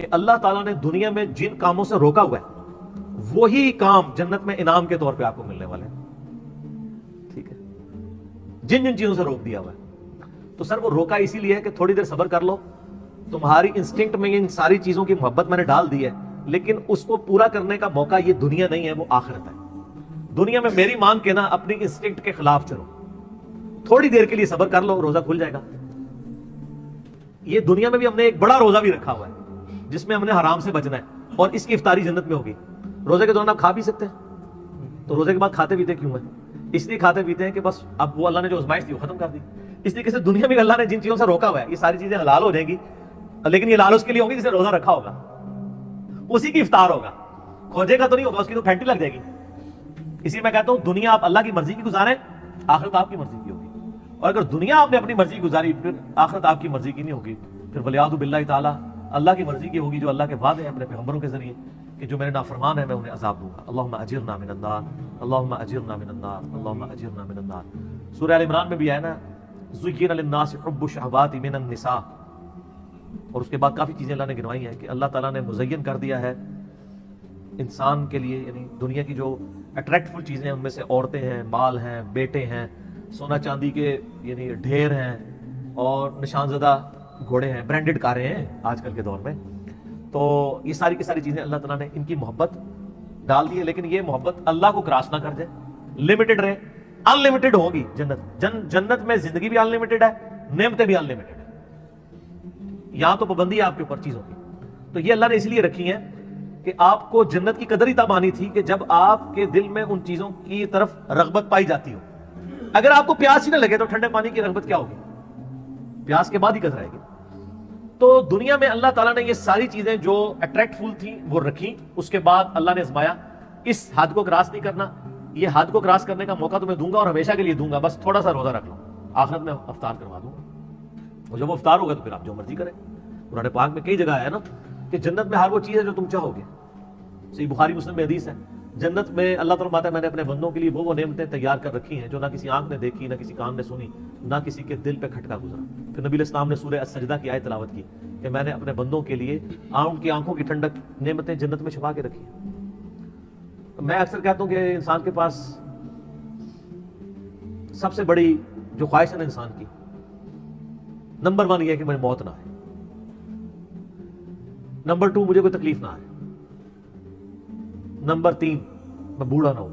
کہ اللہ تعالیٰ نے دنیا میں جن کاموں سے روکا ہوا ہے وہی کام جنت میں انعام کے طور پہ آپ کو ملنے والے ہیں. ٹھیک ہے, جن جن چیزوں سے روک دیا ہوا ہے, تو سر وہ روکا اسی لیے ہے کہ تھوڑی دیر صبر کر لو. تمہاری انسٹنکٹ میں ان ساری چیزوں کی محبت میں نے ڈال دی ہے, لیکن اس کو پورا کرنے کا موقع یہ دنیا نہیں ہے, وہ آخرت ہے. دنیا میں میری مان کے نا اپنی انسٹنکٹ کے خلاف چلو, تھوڑی دیر کے لیے صبر کر لو, روزہ کھل جائے گا. یہ دنیا میں بھی ہم نے ایک بڑا روزہ بھی رکھا ہوا ہے جس میں ہم نے حرام سے بچنا ہے, اور اس کی افطاری جنت میں ہوگی. روزے کے دوران آپ کھا بھی سکتے ہیں, تو روزے کے بعد کھاتے پیتے کیوں ہیں؟ اس لیے کھاتے پیتے ہیں کہ بس اب وہ اللہ نے جو آزمائش تھی وہ ختم کر دی. اس طریقے سے دنیا میں اللہ نے جن چیزوں سے روکا ہوا ہے یہ ساری چیزیں حلال ہو جائیں گی, لیکن یہ حلال اس کے لیے ہوگی جسے روزہ رکھا ہوگا, اسی کی افطار ہوگا. کھوجے کا تو نہیں ہوگا, اس کی تو پھینٹی لگ جائے گی. اسی میں کہتا ہوں دنیا آپ اللہ کی مرضی کی گزاریں, آخرت آپ کی مرضی کی ہوگی. اور اگر دنیا آپ نے اپنی مرضی گزاری پھر آخرت آپ کی مرضی کی نہیں ہوگی, پھر ولیعوذ باللہ تعالیٰ اللہ کی مرضی کی ہوگی, جو اللہ کے وعدے ہیں اپنے پیغمبروں کے ذریعے کہ جو میرے نافرمان ہیں میں انہیں عذاب دوں گا. اللہم اجرنا من النار, اللہم اجرنا من النار, اللہم اجرنا من النار. سورہ آل عمران میں بھی آیا نا, زُيِّنَ لِلنَّاسِ حُبُّ الشَّهَوَاتِ مِنَ النِّسَاءِ, اور اس کے بعد کافی چیزیں اللہ نے گنوائی ہیں کہ اللہ تعالیٰ نے مزین کر دیا ہے انسان کے لیے, یعنی دنیا کی جو اٹریکٹفل چیزیں ہیں ان میں سے عورتیں ہیں, مال ہیں, بیٹے ہیں, سونا چاندی کے یعنی ڈھیر ہیں, اور نشان زدہ گھوڑے ہیں, برانڈڈ کاریں ہیں آج کل کے دور میں. تو یہ ساری کی ساری چیزیں اللہ تعالیٰ نے ان کی محبت ڈال دی ہے, لیکن یہ محبت اللہ کو کراس نہ کر جائے, لمیٹڈ رہے. ان لمیٹڈ ہوگی جنت, جنت میں زندگی بھی ان لمیٹڈ ہے, نعمتیں بھی ان لمیٹڈ ہے. یہاں تو پابندی ہے آپ کے اوپر چیزوں کی, تو یہ اللہ نے اس لیے رکھی ہیں کہ آپ کو جنت کی قدر ہی تب آنی تھی کہ جب آپ کے دل میں ان چیزوں کی طرف رغبت پائی جاتی ہو. اگر آپ کو پیاس ہی نہ لگے تو ٹھنڈے پانی کی رغبت کیا ہوگی؟ پیاس کے بعد ہی قدر آئے گی. تو دنیا میں اللہ تعالیٰ نے یہ ساری چیزیں جو اٹریکٹفل تھیں وہ رکھی, اس کے بعد اللہ نے آزمایا اس حد کو کراس نہیں کرنا, یہ حد کو کراس کرنے کا موقع تمہیں دوں گا اور ہمیشہ کے لیے دوں گا, بس تھوڑا سا روزہ رکھ لو, آخرت میں افطار کروا دوں گا. اور جب وہ افطار ہوگا تو پھر آپ جو مرضی کریں. قرآن پاک میں کئی جگہ ہے نا کہ جنت میں ہر وہ چیز ہے جو تم چاہو گے. صحیح بخاری مسلم میں حدیث ہے, جنت میں اللہ تعالیٰ فرماتا ہے میں نے اپنے بندوں کے لیے وہ نعمتیں تیار کر رکھی ہیں جو نہ کسی آنکھ نے دیکھی, نہ کسی کان نے سنی, نہ کسی کے دل پہ کھٹکا گزرا. پھر نبی علیہ السلام نے سورہ السجدہ کی آیت تلاوت کی کہ میں نے اپنے بندوں کے لیے ان کی آنکھوں کی ٹھنڈک نعمتیں جنت میں چھپا کے رکھی ہیں. میں اکثر کہتا ہوں کہ انسان کے پاس سب سے بڑی جو خواہش ہے نا انسان کی, نمبر 1 یہ ہے کہ مجھے موت نہ آئے, نمبر 2 مجھے کوئی تکلیف نہ آئے, نمبر 3 میں بوڑھا نہ ہوں,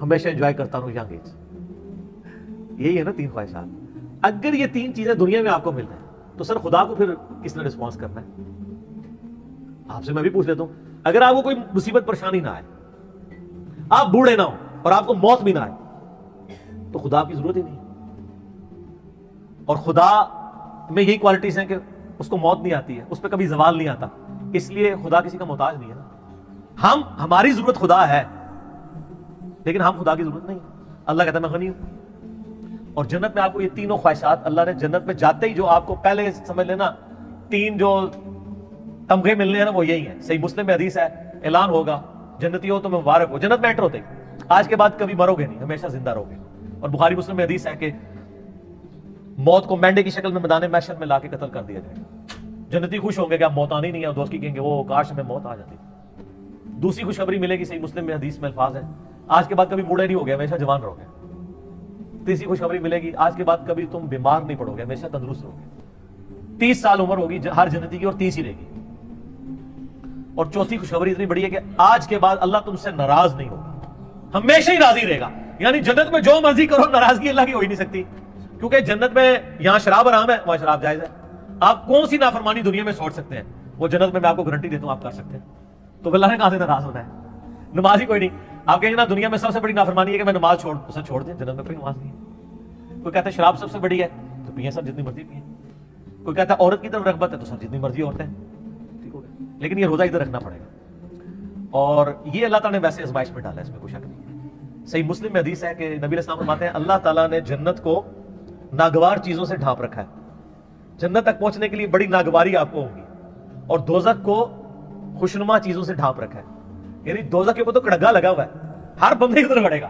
ہمیشہ انجوائے کرتا رہوں ینگ ایج. یہی ہے نا 3 خواہشات. اگر یہ 3 چیزیں دنیا میں آپ کو مل رہی ہیں تو سر خدا کو پھر کس نے رسپانس کرنا ہے؟ آپ سے میں بھی پوچھ لیتا ہوں, اگر آپ کو کوئی مصیبت پریشانی نہ آئے, آپ بوڑھے نہ ہوں اور آپ کو موت بھی نہ آئے, تو خدا کی ضرورت ہی نہیں. اور خدا میں یہی کوالٹیز ہیں کہ اس کو موت نہیں آتی ہے, اس پہ کبھی زوال نہیں آتا, اس لیے خدا کسی کا محتاج نہیں ہے نا. ہماری ضرورت خدا ہے لیکن ہم خدا کی ضرورت نہیں. اللہ کہتا ہے میں غنی ہوں. اور جنت میں آپ کو یہ تینوں خواہشات اللہ نے جنت میں جاتے ہی جو آپ کو پہلے سمجھ لینا 3 جو تمغے ملنے ہیں نا وہ یہی ہیں. صحیح مسلم میں حدیث ہے, اعلان ہوگا جنتی ہو تو میں مبارک ہو. جنت میں انٹر ہوتے ہی آج کے بعد کبھی مرو گے نہیں, ہمیشہ زندہ رہو گے. اور بخاری مسلم میں حدیث ہے کہ موت کو مینڈے کی شکل میں میدان محشر میں لا کے قتل کر دیا جائے گا. جنتی خوش ہوں گے کہ اب موت آنی نہیں ہے, اور دوست کی کہیں گے وہ کاش میں موت آ جاتی. دوسری خوشخبری ملے گی, صحیح مسلم میں حدیث میں الفاظ ہے, آج کے بعد کبھی بوڑھے نہیں ہو گے, ہمیشہ جوان رہو گے. تیسری خوشخبری ملے گی, آج کے بعد کبھی تم بیمار نہیں پڑو گے, ہمیشہ تندرست رہو گے. 30 سال عمر ہوگی ہر جنتی کی اور 30 ہی رہے گی. اور چوتھی خوشخبری اتنی بڑی ہے کہ آج کے بعد اللہ تم سے ناراض نہیں ہوگا, ہمیشہ ہی راضی رہے گا. یعنی جنت میں جو مرضی کرو ناراضگی اللہ کی ہو ہی نہیں سکتی, کیونکہ جنت میں یہاں شراب حرام ہے, وہاں شراب جائز ہے. آپ کون سی نافرمانی دنیا میں سوچ سکتے ہیں, وہ جنت میں آپ کو گارنٹی دیتا ہوں آپ کر سکتے ہیں. تو اللہ نے کہاں سے ناراض ہونا ہے؟ نماز ہی کوئی نہیں. آپ کہیں گے نا دنیا میں سب سے بڑی نافرمانی ہے کہ میں نماز چھوڑ دیں, جنت میں کوئی نماز نہیں ہے. کوئی کہتا ہے شراب سب سے بڑی ہے, تو پیئیں سب جتنی مرضی پیئیں. کوئی کہتا ہے عورت کی طرف رغبت ہے, تو سب جتنی مرضی عورتیں, ٹھیک ہو گیا. لیکن یہ روزہ ادھر رکھنا پڑے گا, اور یہ اللہ تعالیٰ نے ویسے آزمائش میں ڈالا ہے, اس میں کوئی شک نہیں ہے. صحیح مسلم میں حدیث ہے کہ نبی علیہ السلام فرماتے ہیں اللہ تعالیٰ نے جنت کو ناگوار چیزوں سے ڈھانپ رکھا ہے. جنت تک پہنچنے کے لیے بڑی ناگواری آپ کو ہوگی, اور دوزخ کو خوشنما چیزوں سے ڈھانپ رکھا ہے. یعنی دوزخ کے اوپر تو کڑگا لگا ہوا ہے, ہر بندے کی طرف بڑھے گا,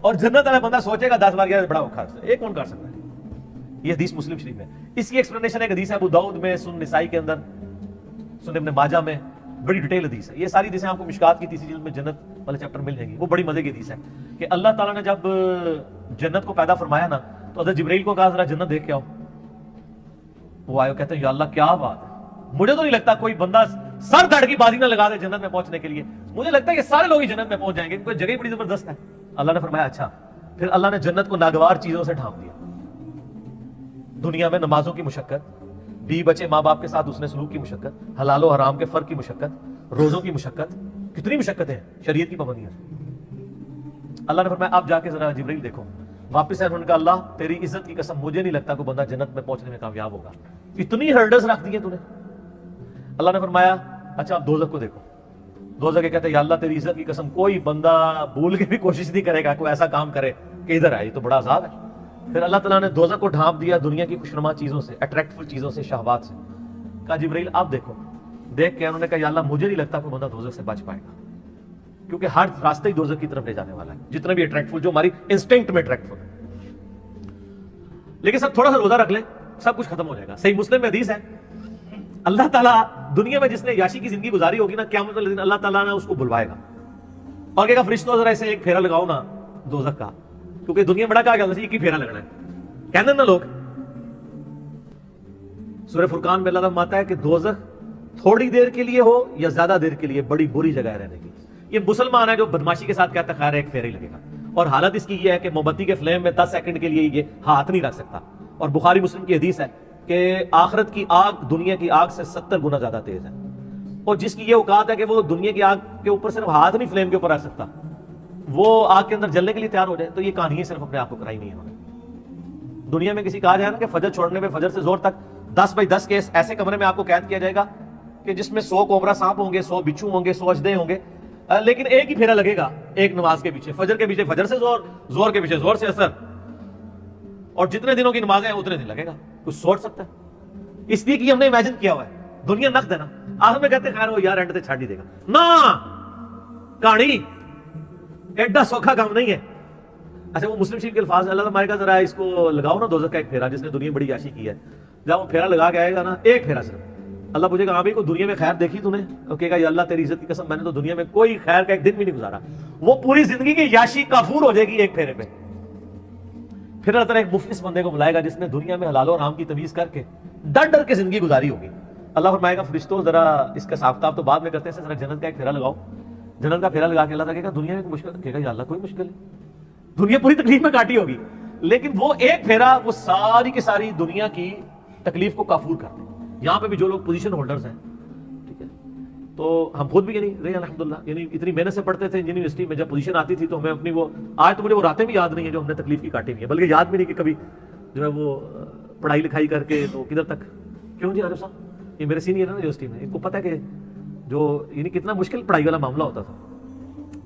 اور جنت والا بندہ سوچے گا 10 بار کیا بڑا اوکھا ہے, ایک کون کر سکتا ہے؟ یہ حدیث مسلم شریف میں. اس کی ایکسپلینیشن ایک حدیث ہے ابو داؤد میں, سنن نسائی کے اندر, سنن ابن ماجہ میں بڑی ڈیٹیل حدیث ہے. یہ ساری حدیثیں آپ کو مشکات کی تیسری جلد میں جنت والے چیپٹر مل جائیں گی. وہ بڑی مزے کی حدیث ہے کہ اللہ تعالیٰ نے جب جنت کو پیدا فرمایا نا تو حضرت جبرائیل کو کہا ذرا جنت دیکھ کے آؤ. وہ آئے کہتے ہیں یا اللہ کیا بات ہے, مجھے تو نہیں لگتا کوئی بندہ سر دھڑ کی بازی نہ لگا دے جنت میں پہنچنے کے لیے, مجھے لگتا ہے کہ سارے لوگ ہی جنت میں پہنچ جائیں گے کیونکہ جگہ بڑی زبردست ہے. اللہ نے فرمایا اچھا. پھر اللہ نے جنت کو ناگوار چیزوں سے ڈھانپ دیا. دنیا میں نمازوں کی مشقت, بیوی بچے ماں باپ کے ساتھ اس نے سلوک کی مشقت, حلال و حرام کے فرق کی مشقت, روزوں کی مشقت, کتنی مشقتیں ہیں, شریعت کی پابندیاں. اللہ نے فرمایا آپ جا کے ذرا جبرائیل دیکھو. واپس انہوں نے کہا اللہ تیری عزت کی قسم مجھے نہیں لگتا کوئی بندہ جنت میں پہنچنے میں کامیاب ہوگا, اتنی ہرڈلز رکھ دی ہیں تو نے. اللہ نے فرمایا اچھا آپ دوزخ کو دیکھو. دوزخ کے کہتے ہیں یا اللہ تیری عزت کی قسم کوئی بندہ بھول کے بھی کوشش نہیں کرے گا کوئی ایسا کام کرے کہ ادھر آئے, یہ تو بڑا عذاب ہے. پھر اللہ تعالیٰ نے دوزخ کو ڈھانپ دیا دنیا کی خوشنما چیزوں سے, اٹریکٹفل چیزوں سے, شہوات سے. کہا جبرائیل آپ دیکھو. دیکھ کے انہوں نے کہا یا اللہ مجھے نہیں لگتا کوئی بندہ دوزخ سے بچ پائے گا, کیونکہ ہر راستہ ہی دوزخ کی طرف لے جانے والا ہے, جتنا بھی اٹریکٹفل جو ہماری انسٹنکٹ میں اٹریکٹفل ہے. لیکن سب تھوڑا سا روزہ رکھ لیں سب کچھ ختم ہو جائے گا. صحیح مسلم میں حدیث ہے اللہ تعالیٰ دنیا میں جس نے یاشی کی زندگی گزاری ہوگی نا قیامت والے دن اللہ تعالیٰ نے اس کو بلوائے گا اور کہے گا فرشتوں ذرا اسے ایک پھیرا لگاؤ نا دوزخ کا, کیونکہ دنیا میں بڑا کہا گیا ایک ہی پھیرا لگنا ہے. کہتے ہیں نا لوگ, سورہ فرقان میں اللہ تعالیٰ فرماتا ہے کہ دوزخ تھوڑی دیر کے لیے ہو یا زیادہ دیر کے لیے بڑی بری جگہ ہے رہنے کی. یہ مسلمان ہے جو بدماشی کے ساتھ کہتا ہے خیر ایک پھیرا ہی لگے گا, اور حالت اس کی یہ ہے کہ موم بتی کے فلیم میں 10 سیکنڈ کے لیے یہ ہاتھ نہیں رکھ سکتا. اور بخاری مسلم کی حدیث ہے کہ آخرت کی آگ دنیا کی آگ سے 70 گنا زیادہ تیز ہے, اور جس کی یہ اوقات ہے کہ وہ دنیا کی آگ کے اوپر صرف ہاتھ نہیں فلیم کے اوپر رکھ سکتا, وہ آگ کے اندر جلنے کے لیے تیار ہو جائے. تو یہ کہانی صرف اپنے آپ کو کرائی نہیں ہے. دنیا میں کسی کہا جائے نا کہ فجر چھوڑنے میں فجر سے زور تک 10 بائی 10 کے ایسے کمرے میں آپ کو قید کیا جائے گا کہ جس میں 100 کوبرا سانپ ہوں گے, 100 بچھو ہوں گے, 100 اژدھے ہوں گے, لیکن ایک ہی پھیرا لگے گا ایک نماز کے پیچھے. فجر کے پیچھے فجر سے زور, زور کے پیچھے زور سے اثر, اور جتنے دنوں کی نمازیں ہیں اتنے دن لگے گا. کچھ سوچ سکتا ہے؟ اس لیے کہ ہم نے امیجن کیا ہوا ہے دنیا نقد ہے نا, آخر میں کہتے ہیں خیر وہ یار اینڈ تے چھاڑ ہی دے گا نا, کہانی ایڈا سوکھا کام نہیں ہے. اچھا وہ مسلم شریف کے الفاظ ہیں, اللہ تعالیٰ کا ذرا اس کو لگاؤ نا دوزخ کا ایک پھیرا جس نے دنیا بڑی عیاشی کی ہے. جب وہ پھیرا لگا کے آئے گا نا ایک پھیرا صرف, اللہ پوچھے گا ابھی کو دنیا میں خیر دیکھی تو نے, کہے گا یا اللہ تیری عزت کی قسم میں نے تو دنیا میں کوئی خیر کا ایک دن بھی نہیں گزارا. وہ پوری زندگی کی یاشی کافور ہو جائے گی ایک پھیرے پہ. پھر اللہ تعالیٰ ایک مفلس بندے کو بلائے گا جس نے دنیا میں حلال و حرام کی تمیز کر کے ڈر ڈر کے زندگی گزاری ہوگی. اللہ فرمائے گا فرشتوں ذرا اس کا صاف تو بعد میں کرتے ہیں, ذرا جنت کا ایک پھیرا لگاؤ. جنت کا پھیرا لگا کے اللہ تعالیٰ کہے گا دنیا میں کوئی مشکل, کہے گا یا اللہ کوئی مشکل ہے, دنیا پوری تکلیف میں کاٹی ہوگی, لیکن وہ ایک پھیرا وہ ساری کی ساری دنیا کی تکلیف کو کافور کرتے ہیں. یہاں پہ بھی جو لوگ پوزیشن ہولڈرز ہیں, ٹھیک ہے, تو ہم خود بھی یعنی رہے الحمدللہ, یعنی اتنی محنت سے پڑھتے تھے یونیورسٹی میں, جب پوزیشن آتی تھی تو ہمیں اپنی وہ آج تو مجھے وہ راتیں بھی یاد نہیں ہے جو ہم نے تکلیف کی کاٹی ہوئی ہے, بلکہ یاد بھی نہیں کہ کبھی جو ہے وہ پڑھائی لکھائی کر کے تو کدھر تک. کیوں جی عارف صاحب, یہ میرے سینئر ہے نا یونیورسٹی میں, ان کو پتہ ہے کہ جو یعنی کتنا مشکل پڑھائی والا معاملہ ہوتا تھا,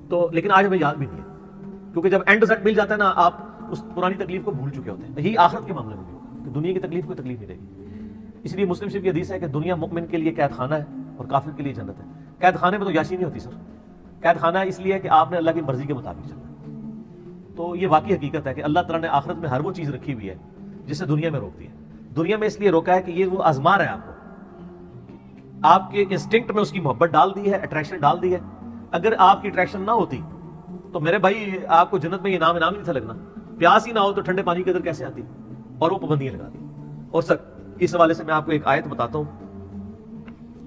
تو لیکن آج ہمیں یاد بھی نہیں ہے, کیونکہ جب اینڈ رزلٹ مل جاتا ہے نا آپ اس پرانی تکلیف کو بھول چکے ہوتے ہیں. یہی آخرت کے معاملے میں بھی ہوگا کہ دنیا کی تکلیف کوئی تکلیف نہیں رہے گی. اس لیے مسلم شریف کی حدیث ہے کہ دنیا مومن کے لیے قید خانہ ہے اور کافر کے لیے جنت ہے. قید خانے میں تو یاشی نہیں ہوتی سر, قید خانہ اس لیے کہ آپ نے اللہ کی مرضی کے مطابق چلنا ہے. تو یہ واقعی حقیقت ہے کہ اللہ تعالیٰ نے آخرت میں ہر وہ چیز رکھی ہوئی ہے جسے دنیا میں روکتی ہے. دنیا میں اس لیے روکا ہے کہ یہ وہ آزما رہا ہے آپ کو, آپ کے انسٹنکٹ میں اس کی محبت ڈال دی ہے, اٹریکشن ڈال دی ہے. اگر آپ کی اٹریکشن نہ ہوتی تو میرے بھائی آپ کو جنت میں یہ انعام نہیں تھا لگنا. پیاس ہی نہ ہو تو ٹھنڈے پانی کے اندر کیسے آتی, اور وہ پابندیاں لگا دی. اور سر اس حوالے سے میں آپ کو ایک آیت بتاتا ہوں.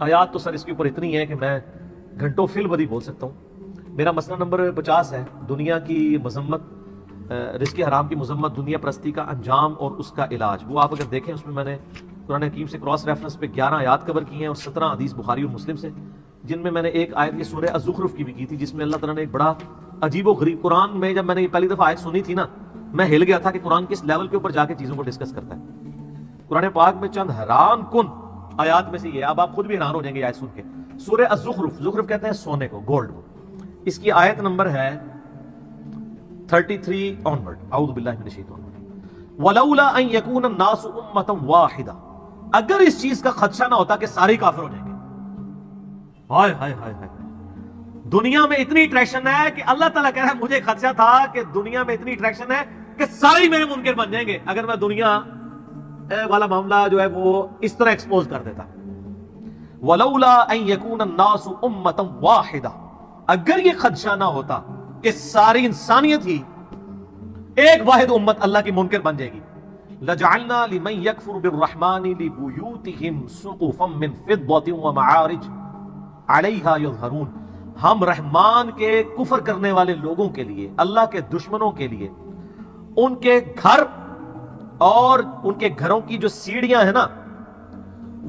آیات تو سر اس کے اوپر اتنی ہے کہ میں گھنٹوں فی البدی بول سکتا ہوں. میرا مسئلہ نمبر 50 ہے, دنیا کی مذمت, رزق حرام کی مذمت, دنیا پرستی کا انجام اور اس کا علاج. وہ آپ اگر دیکھیں اس میں میں نے قرآن حکیم سے کراس ریفرنس پہ 11 آیات کور کی ہیں اور 17 حدیث بخاری اور مسلم سے, جن میں نے ایک آیت یہ سورہ الزخرف کی بھی کی تھی, جس میں اللہ تعالیٰ نے ایک بڑا عجیب و غریب, قرآن میں جب میں نے یہ پہلی دفعہ آیت سنی تھی نا میں ہل گیا تھا کہ قرآن کس لیول کے اوپر جا کے چیزوں کو ڈسکس کرتا ہے. قرآن پاک میں چند حیران کن آیات میں سے یہ, اب آپ خود بھی حیران ہو جائیں گے آیت سن کے. سورہ الزخرف, زخرف کہتے ہیں سونے کو, گولڈ کو. اس کی آیت نمبر ہے 33 آنورڈ. اعوذ باللہ من الشیطان الرجیم. ولولا ان یکون الناس امۃ واحدہ, اگر اس چیز کا خدشہ نہ ہوتا کہ سارے کافر ہو جائیں گے. ہائے ہائے ہائے ہائے, دنیا میں اتنی اٹریکشن ہے کہ اللہ تعالیٰ کہہ رہا ہے مجھے خدشہ تھا کہ دنیا میں اتنی اٹریکشن ہے کہ سارے میرے منکر بن جائیں گے اگر میں دنیا والا معاملہ جو ہے وہ اس طرح ایکسپوز کر دیتا. ولولا ان یکون الناس امۃ واحدہ، اگر یہ خدشہ نہ ہوتا کہ ساری انسانیت ہی ایک واحد امت اللہ کی منکر بن جائے گی، لجعلنا لمن یکفر بالرحمن لبیوتہم سقفا من فضۃ ومعارج علیہا یظہرون، ہم رحمان کے کفر کرنے والے لوگوں کے لیے، اللہ کے دشمنوں کے لیے، ان کے گھر اور ان کے گھروں کی جو سیڑھیاں ہیں نا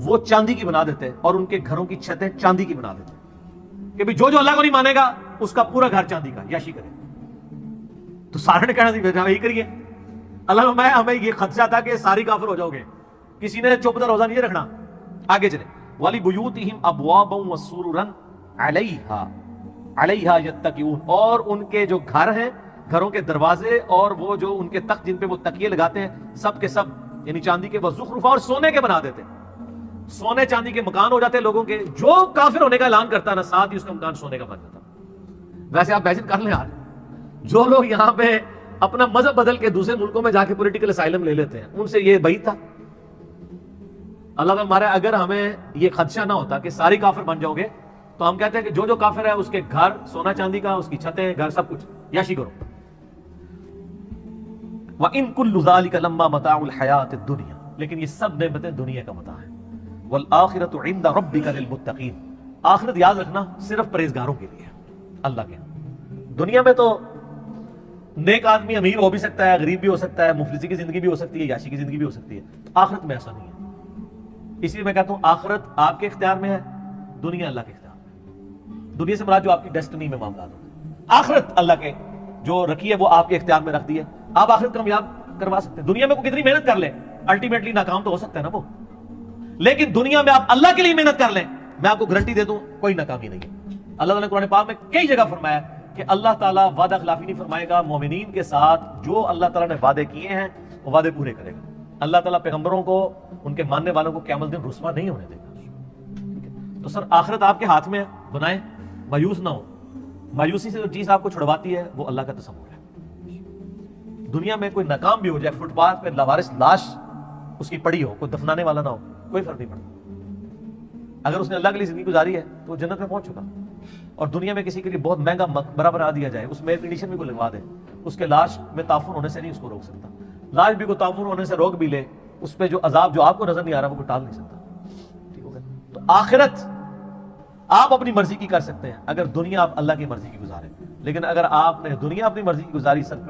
وہ چاندی کی بنا دیتے، اور ان کے گھروں کی چھتیں چاندی کی بنا دیتے کہ بھی جو اللہ کو نہیں مانے گا اس کا پورا گھر چاندی کا، یاشی کرے۔ تو سارے نے کہنا یہی کریے۔ اللہ میں ہمیں یہ خدشہ تھا کہ ساری کافر ہو جاؤ گے، کسی نے چوپدہ روزہ نہیں رکھنا۔ آگے چلے، وَلِبُيُوتِهِمْ أَبْوَابًا وَسُرُرًا عَلَيْهَا يَتَّكِئُونَ، اور ان کے جو گھر ہیں، گھروں کے دروازے اور وہ جو ان کے تخت جن پہ وہ تکیے لگاتے ہیں، سب کے سب یعنی چاندی کے، وَزُخْرُفًا، اور سونے کے بنا دیتے، سونے چاندی کے مکان ہو جاتے لوگوں کے۔ جو کافر ہونے کا اعلان کرتا ہے نا، ساتھ ہی اس کا مکان سونے کا بن جاتا۔ ویسے آپ امیجن کر لیں، آج جو لوگ یہاں پہ اپنا مذہب بدل کے دوسرے ملکوں میں جا کے پولیٹیکل اسائلم لے لیتے ہیں، ان سے یہ بعید تھا۔ اللہ تعالیٰ ہمارے، اگر ہمیں یہ خدشہ نہ ہوتا کہ ساری کافر بن جاؤ گے تو ہم کہتے ہیں کہ جو کافر ہے اس کے گھر سونا چاندی کا، اس کی چھتیں، گھر، سب کچھ یاشی کرو۔ وَإِن كُلُّ ذَلِكَ لَمَّا مَتَاعُ الْحَيَاةِ الدُّنْيَا، لیکن یہ سب نعمتیں دنیا کا متاع ہیں۔ وَالْآخِرَةُ عِندَ رَبِّكَ لِلْمُتَّقِينَ، آخرت یاد رکھنا صرف پرہیزگاروں کے لیے اللہ کے۔ دنیا میں تو نیک آدمی امیر ہو بھی سکتا ہے، غریب بھی ہو سکتا ہے، مفلسی کی زندگی بھی ہو سکتی ہے، یاشی کی زندگی بھی ہو سکتی ہے۔ آخرت میں ایسا نہیں ہے۔ اس لیے میں کہتا ہوں آخرت آپ کے اختیار میں ہے، دنیا اللہ کے اختیار میں۔ دنیا سے مراد جو آپ کی ڈیسٹنی میں معاملات ہوتے ہیں، آخرت اللہ کے جو رکھی ہے وہ آپ کے اختیار میں رکھ دی ہے۔ آپ آخرت کامیاب کروا سکتے ہیں۔ دنیا میں کوئی کتنی محنت کر لے، الٹیمیٹلی ناکام تو ہو سکتا ہے نا وہ، لیکن دنیا میں آپ اللہ کے لیے محنت کر لیں، میں آپ کو گارنٹی دے دوں کوئی ناکامی نہیں ہے۔ اللہ تعالیٰ نے قرآن پاک میں کئی جگہ فرمایا کہ اللہ تعالیٰ وعدہ خلافی نہیں فرمائے گا، مومنین کے ساتھ جو اللہ تعالیٰ نے وعدے کیے ہیں وہ وعدے پورے کرے گا۔ اللہ تعالیٰ پیغمبروں کو، ان کے ماننے والوں کو قیامت دن رسوا نہیں ہونے دے گا۔ تو سر آخرت آپ کے ہاتھ میں ہے، بنائیں، مایوس نہ ہو۔ مایوسی سے جو چیز آپ کو چھڑواتی ہے وہ اللہ کا تصور ہے۔ دنیا میں کوئی ناکام بھی ہو جائے، فٹ پاتھ پہ لاوارث لاش اس کی پڑی ہو، کوئی دفنانے والا نہ ہو، کوئی فرق نہیں پڑتا۔ اگر اس نے اللہ کے لیے زندگی گزاری ہے تو وہ جنت میں پہنچ چکا۔ اور دنیا میں کسی کے لیے بہت مہنگا مقبرہ بنا دیا جائے، اس میں ایئر کنڈیشن بھی کوئی لگوا دے، اس کے لاش میں تعفن ہونے سے نہیں اس کو روک سکتا۔ لاش بھی کوئی تعفن ہونے سے روک بھی لے، اس پہ جو عذاب جو آپ کو نظر نہیں آ رہا وہ کوئی ٹال نہیں سکتا۔ ٹھیک ہو گیا؟ تو آخرت آپ اپنی مرضی کی کر سکتے ہیں اگر دنیا آپ اللہ کی مرضی کی گزاریں، لیکن اگر آپ نے دنیا اپنی مرضی کی گزاری، سب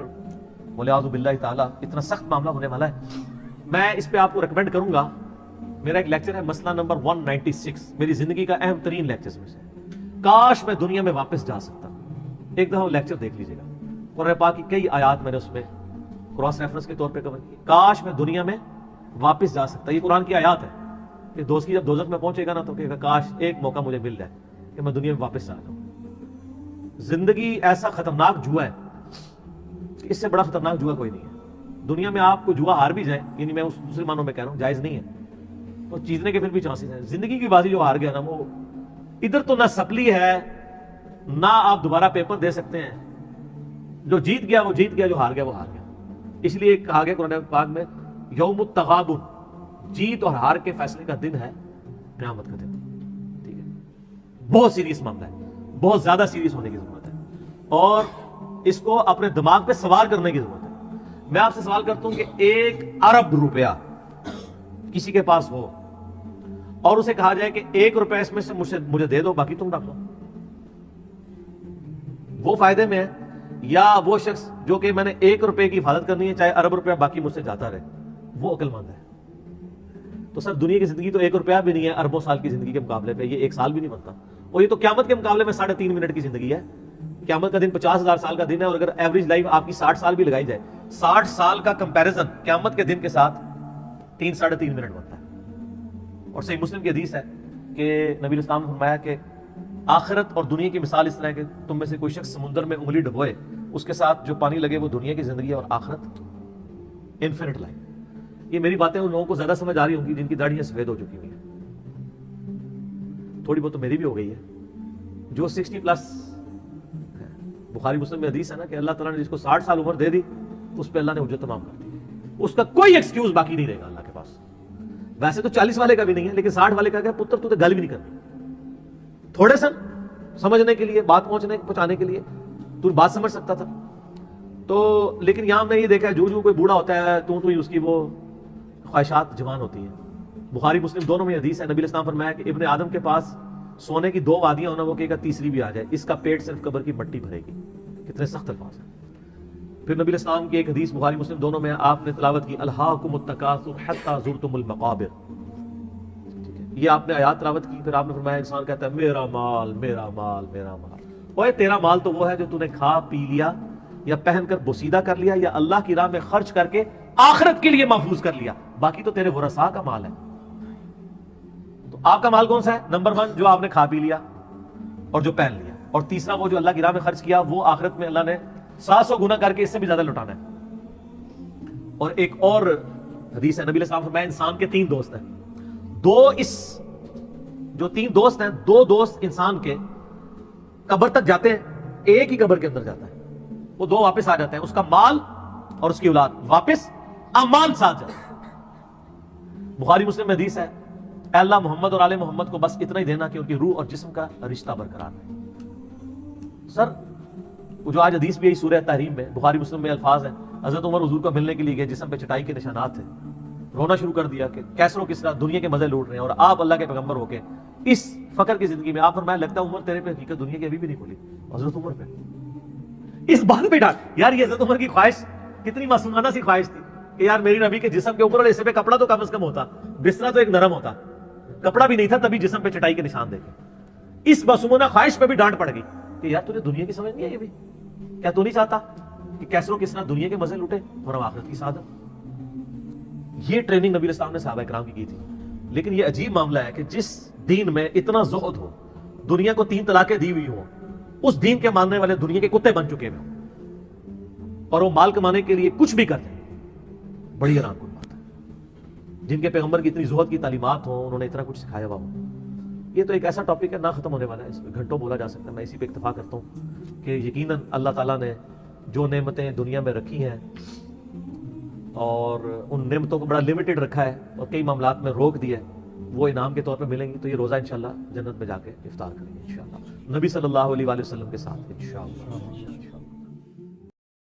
والعیاذ باللہ تعالیٰ اتنا سخت معاملہ ہونے والا ہے۔ میں اس پہ آپ کو ریکمینڈ کروں گا، میرا ایک لیکچر ہے مسئلہ نمبر 196، میری زندگی کا اہم ترین لیکچرز میں سے۔ کاش میں دنیا میں واپس جا سکتا، ایک دفعہ لیکچر دیکھ لیجیے گا، قرآن پاک کی کئی آیات میں نے اس میں کراس ریفرنس کے طور پہ کور کی۔ کاش میں دنیا میں واپس جا سکتا، یہ قرآن کی آیات ہے کہ دوست کی جب دوزخ میں پہنچے گا نا تو کہے گا کاش ایک موقع مجھے مل جائے کہ میں دنیا میں واپس آ جاؤں۔ زندگی ایسا خطرناک جوا ہے کہ اس سے بڑا خطرناک جوا کوئی نہیں ہے۔ دنیا میں آپ کو جوا ہار بھی جائے، یعنی میں اس دوسرے معنوں میں کہہ رہا ہوں، جائز نہیں ہے، تو جیتنے کے پھر بھی چانسز ہیں۔ زندگی کی بازی جو ہار گیا نا، وہ ادھر تو نہ سپلی ہے نہ آپ دوبارہ پیپر دے سکتے ہیں۔ جو جیت گیا وہ جیت گیا، جو ہار گیا وہ ہار گیا۔ اس لیے کہا گیا قرآن پاک میں یوم التغابن، جیت اور ہار کے فیصلے کا دن ہے قیامت کا دن۔ ٹھیک ہے، بہت سیریس معاملہ ہے، بہت زیادہ سیریس ہونے کی ضرورت ہے، اور اس کو اپنے دماغ پہ سوار کرنے کی ضرورت ہے۔ میں آپ سے سوال کرتا ہوں کہ 1 ارب روپیہ کسی کے پاس ہو اور اسے کہا جائے کہ 1 روپے اس میں سے مجھے دے دو، باقی تم رکھ لو، وہ فائدے میں ہے یا وہ شخص جو کہ میں نے 1 روپے کی حفاظت کرنی ہے چاہے ارب روپیہ باقی مجھ سے جاتا رہے، وہ عقل مند ہے؟ تو سر دنیا کی زندگی تو 1 روپیہ بھی نہیں ہے اربوں سال کی زندگی کے مقابلے پہ، یہ 1 سال بھی نہیں بنتا، اور یہ تو قیامت کے مقابلے میں 3.5 منٹ کی زندگی ہے۔ قیامت کا دن 50,000 سال کا دن ہے، اور اگر ایوریج لائف آپ کی 60 سال بھی لگائی جائے، 60 سال کا کمپیریزن قیامت کے دن کے ساتھ 3-3.5 منٹ بنتا ہے۔ اور صحیح مسلم کی حدیث ہے کہ نبی اسلام نے فرمایا کہ آخرت اور دنیا کی مثال اس طرح ہے کہ تم میں سے کوئی شخص سمندر میں انگلی ڈبوئے، اس کے ساتھ جو پانی لگے وہ دنیا کی زندگی ہے، اور آخرت انفینٹ لائف۔ یہ میری باتیں ان لوگوں کو زیادہ سمجھ آ رہی ہوں گی جن کی داڑھیاں سفید ہو چکی ہوئی ہیں، تھوڑی بہت تو میری بھی ہو گئی ہے۔ جو 60+ بخاری مسلم میں حدیث ہے نا کہ اللہ تعالیٰ نے جس کو 60 سال عمر دے دی اس پہ اللہ نے حجت تمام کر دی، اس کا کوئی ایکسکیوز باقی نہیں رہے گا اللہ کے پاس۔ ویسے تو 40 والے کا بھی نہیں ہے, لیکن 60 والے کا کیا پتر تو گل بھی نہیں کرنی, تھوڑے سن سمجھنے کے لیے, بات پہنچانے کے لیے تو بات سمجھ سکتا تھا. تو لیکن یہاں ہم نے یہ دیکھا ہے جو کوئی بوڑھا ہوتا ہے تو ہی اس کی وہ خواہشات جوان ہوتی ہیں. بخاری مسلم دونوں میں حدیث ہے, نبی علیہ السلام فرمایا کہ ابن آدم کے پاس سونے کی 2 وادیاں ہونا, وہ کہے گا تیسری بھی آ جائے, اس کا پیٹ صرف قبر کی مٹی بھرے گی. کتنے سخت الفاظ ہیں. پھر نبی علیہ السلام کی ایک حدیث بخاری مسلم دونوں میں آپ نے تلاوت کی, الہاکم التکاثر حتی زرتم المقابر, یہ آپ نے آیات تلاوت کی. پھر آپ نے فرمایا انسان کہتا ہے میرا مال میرا مال میرا مال. اوے تیرا مال تو وہ ہے جو تو نے کھا پی لیا یا پہن کر بوسیدہ کر لیا یا اللہ کی راہ میں خرچ کر کے آخرت کے لیے محفوظ کر لیا, باقی تو تیرے ورثاء کا مال ہے. تو آپ کا مال کون سا ہے؟ نمبر 1 جو آپ نے کھا پی لیا اور جو پہن لیا, اور تیسرا وہ جو اللہ کی راہ میں خرچ کیا, وہ آخرت میں اللہ نے 700 گنا کر کے اس سے بھی زیادہ لٹانا ہے. اور ایک اور حدیث ہے, نبی علیہ السلام فرمایا انسان کے 3 دوست ہیں, جو 3 دوست ہیں, 2 دوست انسان کے قبر تک جاتے ہیں, ایک ہی قبر کے اندر جاتا ہے, وہ 2 واپس آ جاتے ہیں, اس کا مال اور اس کی اولاد واپس امان ساتھ جاتے ہیں. بخاری مسلم میں حدیث ہے, اے اللہ محمد اور آل محمد کو بس اتنا ہی دینا کہ ان کی روح اور جسم کا رشتہ برقرار رہے. سر وہ جو آج حدیث بھی ہے سورہ تحریم میں, بخاری مسلم میں الفاظ ہیں, حضرت عمر حضور کو ملنے کے لیے گئے, جسم پہ چٹائی کے نشانات تھے, رونا شروع کر دیا کہ کیسروں کس طرح دنیا کے مزے لوٹ رہے ہیں, اور آپ اللہ کے پیغمبر ہو کے اس فقر کی زندگی میں. آپ فرمایا لگتا ہے عمر تیرے پہ حقیقت دنیا کی ابھی بھی نہیں کھلی. حضرت عمر پہ اس بات پہ ڈانٹ, یار یہ حضرت عمر کی خواہش کتنی معصومانہ سی خواہش تھی کہ یار میری نبی کے جسم کے اوپر والے حصے پہ کپڑا تو کم از کم ہوتا, بستر تو ایک نرم ہوتا, کپڑا بھی نہیں تھا تبھی جسم پہ چٹائی کے نشان دیکھے. اس معصومانہ خواہش پہ بھی ڈانٹ پڑ گئی کہ یار تجھے دنیا کی سمجھ نہیں ہے, یہ بھی کیا تو نہیں چاہتا کہ کیسروں کس طرح دنیا کے مزے لوٹے اور آخرت کی سعادت. یہ ٹریننگ نبی علیہ السلام نے صحابہ کرام کی تھی. لیکن یہ عجیب معاملہ ہے کہ جس دین میں اتنا زہد ہو, دنیا کو 3 طلاقیں دی ہوئی ہوں, اس دین کے ماننے والے دنیا کے کتے بن چکے ہیں, اور وہ مال کمانے کے لیے کچھ بھی کرتے ہیں. بڑی حیران کن بات ہے. جن کے پیغمبر کی اتنی زہد کی تعلیمات ہوں, انہوں نے اتنا کچھ سکھایا ہوا ہو. یہ تو ایک ایسا ٹاپک ہے, نہ ختم ہونے والا ہے, اس میں گھنٹوں بولا جا سکتا ہے. میں اسی پہ اکتفا کرتا ہوں کہ یقیناً اللہ تعالیٰ نے جو نعمتیں دنیا میں رکھی ہیں, اور ان نعمتوں کو بڑا لمیٹڈ رکھا ہے اور کئی معاملات میں روک دیا ہے, وہ انعام کے طور پہ ملیں گی. تو یہ روزہ انشاءاللہ جنت میں جا کے افطار کریں گے انشاءاللہ, نبی صلی اللہ علیہ وسلم کے ساتھ انشاءاللہ.